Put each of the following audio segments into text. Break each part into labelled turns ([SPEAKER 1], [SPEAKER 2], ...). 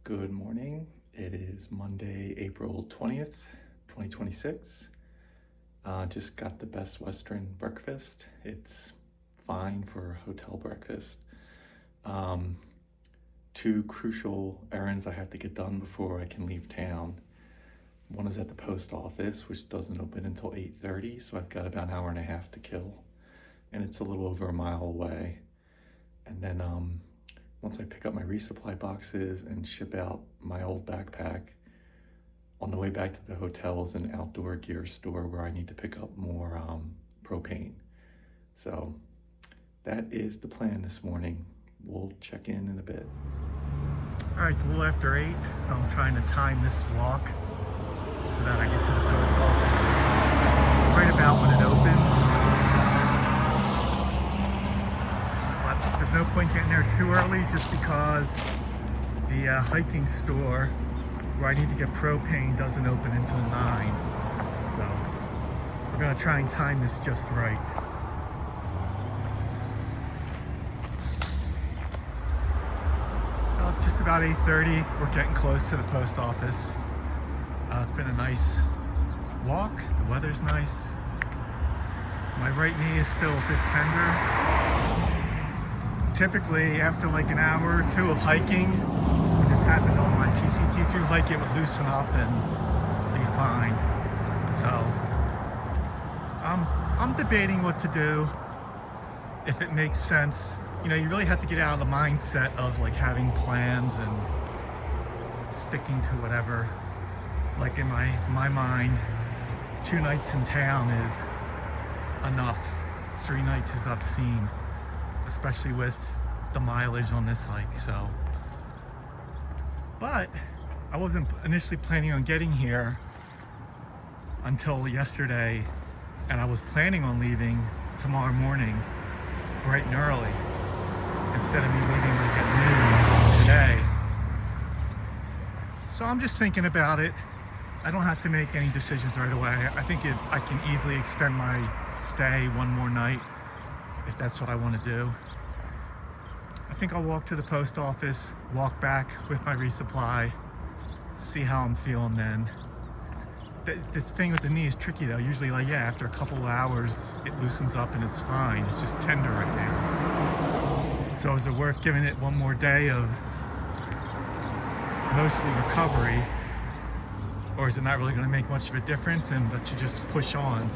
[SPEAKER 1] Good morning. It is Monday, April 20th, 2026. Just got the Best Western breakfast. It's fine for hotel breakfast. Two crucial errands I have to get done before I can leave town. One is at the post office, which doesn't open until 8:30, so I've got about an hour and a half to kill. And it's a little over a mile away. And then once I pick up my resupply boxes and ship out my old backpack, on the way back to the hotel is an outdoor gear store where I need to pick up more propane. So that is the plan this morning. We'll check in a bit.
[SPEAKER 2] All right, it's a little after 8, so I'm trying to time this walk so that I get to the post office right about when it opens. But there's no point getting there too early just because the hiking store where I need to get propane doesn't open until 9. So we're gonna try and time this just right. Well, it's just about 8:30. We're getting close to the post office. It's been a nice walk. The weather's nice. My right knee is still a bit tender. Typically, after like an hour or two of hiking, when this happened on my PCT through hike, it would loosen up and be fine. So I'm debating what to do, if it makes sense. You know, you really have to get out of the mindset of like having plans and sticking to whatever. Like in my mind, 2 nights in town is enough. 3 nights is obscene, especially with the mileage on this hike. So, but I wasn't initially planning on getting here until yesterday, and I was planning on leaving tomorrow morning bright and early instead of me leaving like at noon today. So I'm just thinking about it. I don't have to make any decisions right away. I think I can easily extend my stay one more night if that's what I want to do. I think I'll walk to the post office, walk back with my resupply, see how I'm feeling then. This thing with the knee is tricky though. Usually like, yeah, after a couple of hours, it loosens up and it's fine. It's just tender right now. So is it worth giving it one more day of mostly recovery? Or is it not really going to make much of a difference and let you just push on?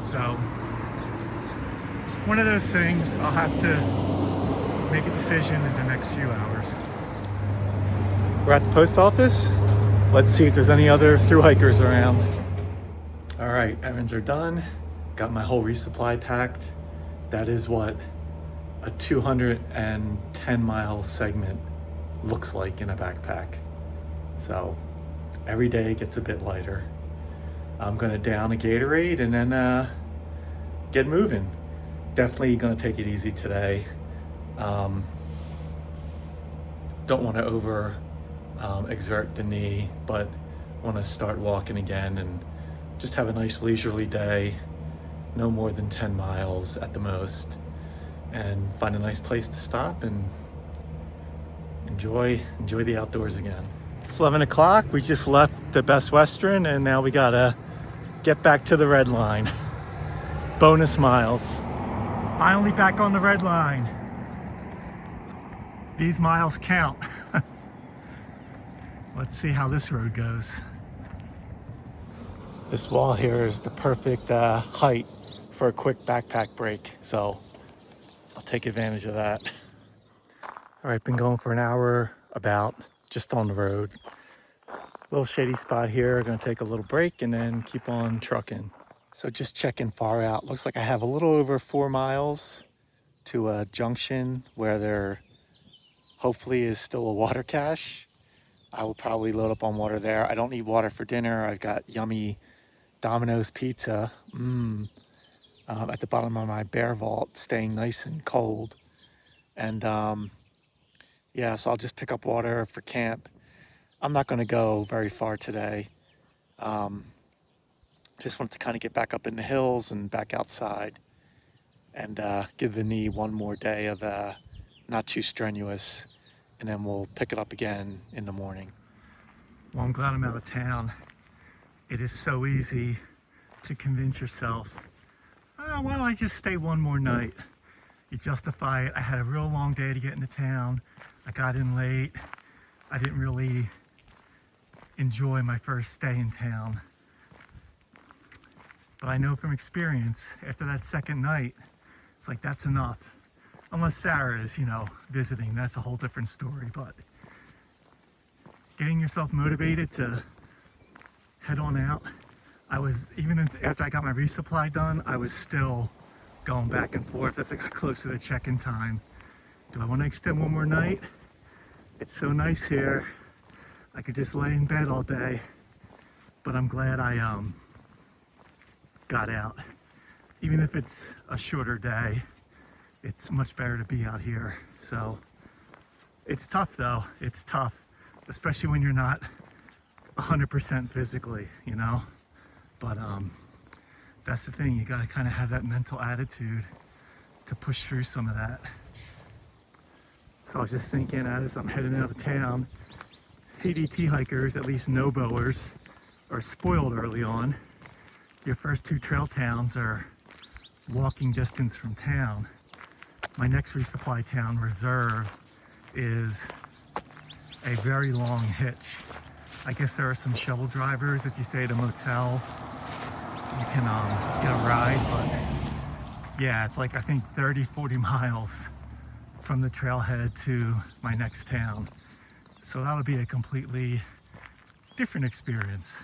[SPEAKER 2] So, one of those things, I'll have to make a decision in the next few hours. We're at the post office. Let's see if there's any other thru hikers around.
[SPEAKER 1] All right, errands are done. Got my whole resupply packed. That is what a 210 mile segment looks like in a backpack. So every day gets a bit lighter. I'm gonna down a Gatorade and then get moving. Definitely gonna take it easy today. Don't want to over exert the knee, but want to start walking again and just have a nice leisurely day, no more than 10 miles at the most, and find a nice place to stop and enjoy the outdoors again. It's 11 o'clock. We just left the Best Western and now we gotta get back to the red line. Bonus miles. Finally back on the red line. These miles count. Let's see how this road goes. This wall here is the perfect height for a quick backpack break, so I'll take advantage of that. All right, been going for an hour about, just on the road. Little shady spot here, gonna take a little break and then keep on trucking. So just checking far out. Looks like I have a little over 4 miles to a junction where there hopefully is still a water cache. I will probably load up on water there. I don't need water for dinner. I've got yummy Domino's pizza at the bottom of my bear vault, staying nice and cold. And yeah, so I'll just pick up water for camp. I'm not gonna go very far today. Just wanted to kind of get back up in the hills and back outside and give the knee one more day of not too strenuous and then we'll pick it up again in the morning.
[SPEAKER 2] Well, I'm glad I'm out of town. It is so easy to convince yourself, oh, why don't I just stay one more night? You justify it. I had a real long day to get into town. I got in late. I didn't really enjoy my first stay in town. But I know from experience, after that second night, it's like, that's enough. Unless Sarah is, visiting, that's a whole different story. But getting yourself motivated to head on out. Even after I got my resupply done, I was still going back and forth as I got close to the check-in time. Do I want to extend one more night? It's so nice here. I could just lay in bed all day, but I'm glad I got out. Even if it's a shorter day, it's much better to be out here. So it's tough though. It's tough, especially when you're not 100% physically, But that's the thing. You got to kind of have that mental attitude to push through some of that. So I was just thinking, as I'm heading out of town, CDT hikers, at least no-bowers, are spoiled early on. Your first two trail towns are walking distance from town. My next resupply town, Reserve, is a very long hitch. I guess there are some shovel drivers. If you stay at a motel, you can get a ride, but yeah, it's like, I think 30-40 miles from the trailhead to my next town. So that'll be a completely different experience.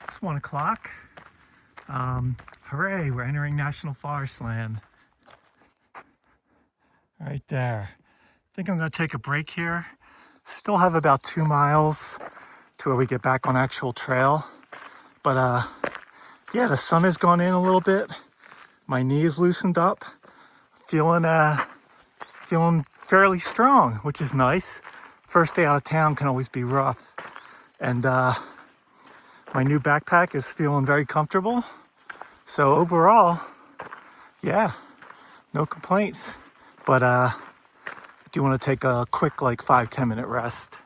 [SPEAKER 2] It's 1 o'clock. Hooray, we're entering National Forest land. Right there. I think I'm gonna take a break here. Still have about 2 miles to where we get back on actual trail. But yeah, the sun has gone in a little bit. My knee is loosened up. Feeling fairly strong, which is nice. First day out of town can always be rough. And my new backpack is feeling very comfortable. So overall, yeah, no complaints. But I do want to take a quick 5-10 minute rest.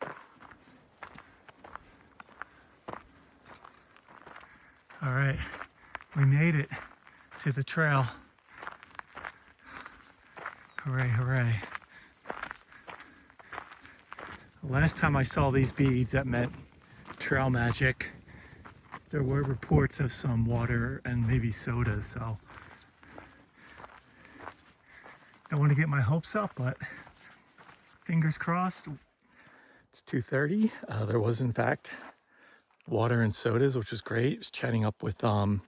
[SPEAKER 2] All right, we made it to the trail. Hooray, hooray. Last time I saw these beads, that meant trail magic. There were reports of some water and maybe soda, so don't want to get my hopes up, but fingers crossed. It's 2:30. There was, in fact, water and sodas, which was great. I was chatting up with a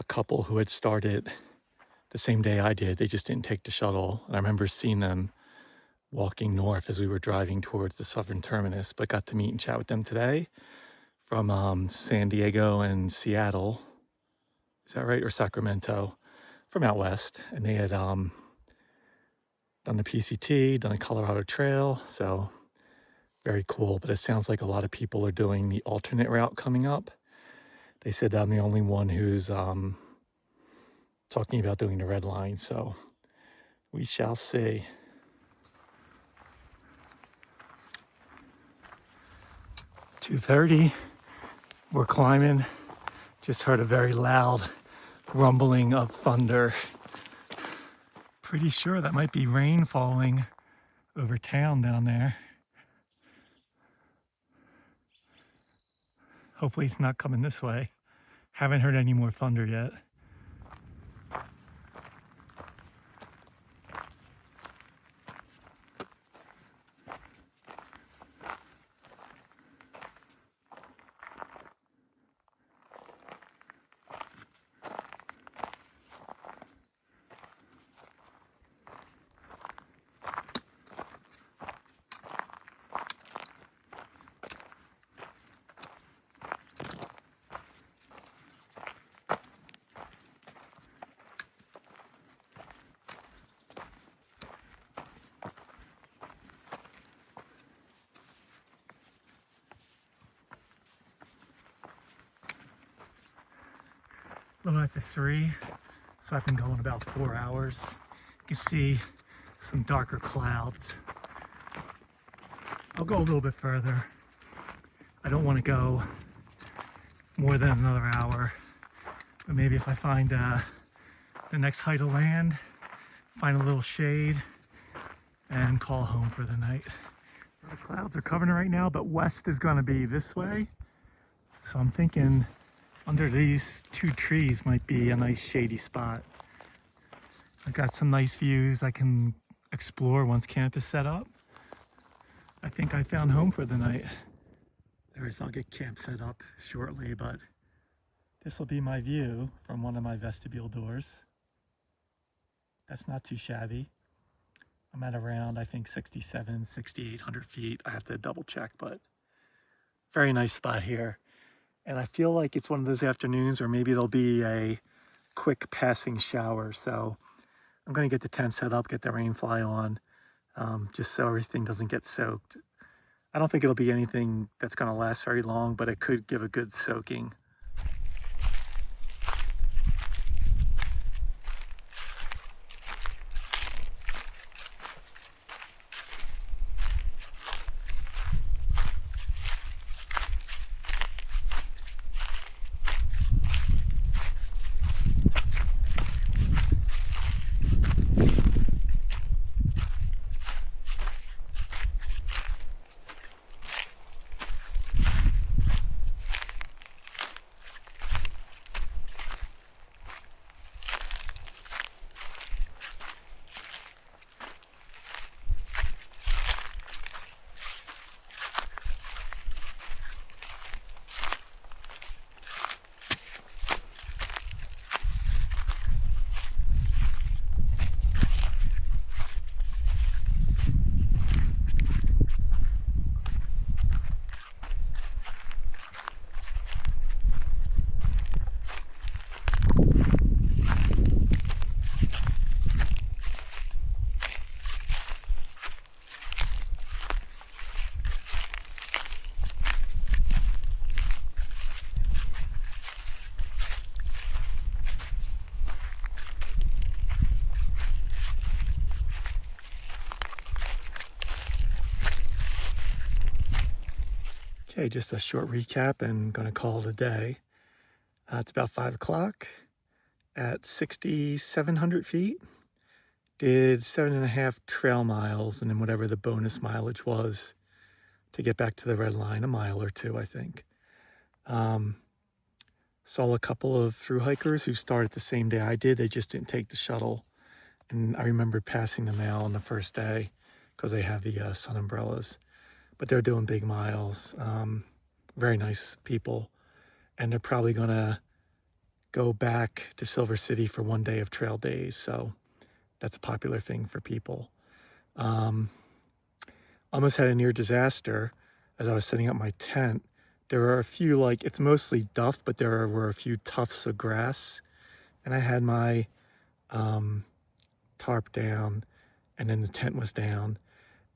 [SPEAKER 2] couple who had started the same day I did. They just didn't take the shuttle. And I remember seeing them walking north as we were driving towards the southern terminus, but got to meet and chat with them today from San Diego and Seattle. Is that right? Or Sacramento, from out west. And they had done the PCT, done a Colorado Trail. So very cool. But it sounds like a lot of people are doing the alternate route coming up. They said I'm the only one who's talking about doing the red line. So we shall see. .230, we're climbing. Just heard a very loud rumbling of thunder. Pretty sure that might be rain falling over town down there. Hopefully it's not coming this way. Haven't heard any more thunder yet. little after 3, so I've been going about 4 hours. You can see some darker clouds. I'll go a little bit further. I don't want to go more than another hour, but maybe if I find the next height of land, find a little shade, and call home for the night. The clouds are covering it right now, but west is going to be this way. So I'm thinking under these 2 trees might be a nice shady spot. I've got some nice views I can explore once camp is set up. I think I found home for the night. I'll get camp set up shortly, but this will be my view from one of my vestibule doors. That's not too shabby. I'm at around, I think, 6,800 feet. I have to double check, but very nice spot here. And I feel like it's one of those afternoons where maybe there'll be a quick passing shower. So I'm going to get the tent set up, get the rain fly on, just so everything doesn't get soaked. I don't think it'll be anything that's going to last very long, but it could give a good soaking. Okay, just a short recap and going to call it a day. It's about 5 o'clock at 6,700 feet. Did 7.5 trail miles and then whatever the bonus mileage was to get back to the red line, a mile or 2, I think. Saw a couple of thru hikers who started the same day I did. They just didn't take the shuttle. And I remember passing them out on the first day because they have the sun umbrellas. But they're doing big miles. Very nice people. And they're probably going to go back to Silver City for 1 day of trail days. So that's a popular thing for people. Almost had a near disaster as I was setting up my tent. There were a few, like, it's mostly duff, but there were a few tufts of grass. And I had my tarp down, and then the tent was down.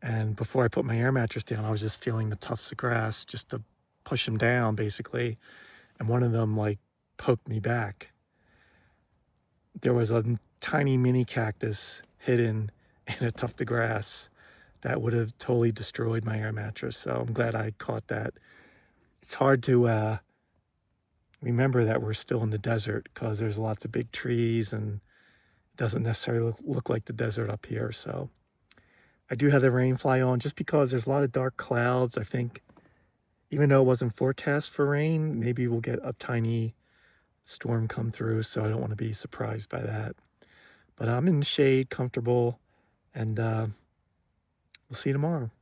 [SPEAKER 2] And before I put my air mattress down, I was just feeling the tufts of grass just to push them down, basically. And one of them, like, poked me back. There was a tiny mini cactus hidden in a tuft of grass that would have totally destroyed my air mattress. So I'm glad I caught that. It's hard to remember that we're still in the desert because there's lots of big trees and it doesn't necessarily look like the desert up here. So I do have the rain fly on just because there's a lot of dark clouds. I think even though it wasn't forecast for rain, maybe we'll get a tiny storm come through. So I don't want to be surprised by that. But I'm in the shade, comfortable, and we'll see you tomorrow.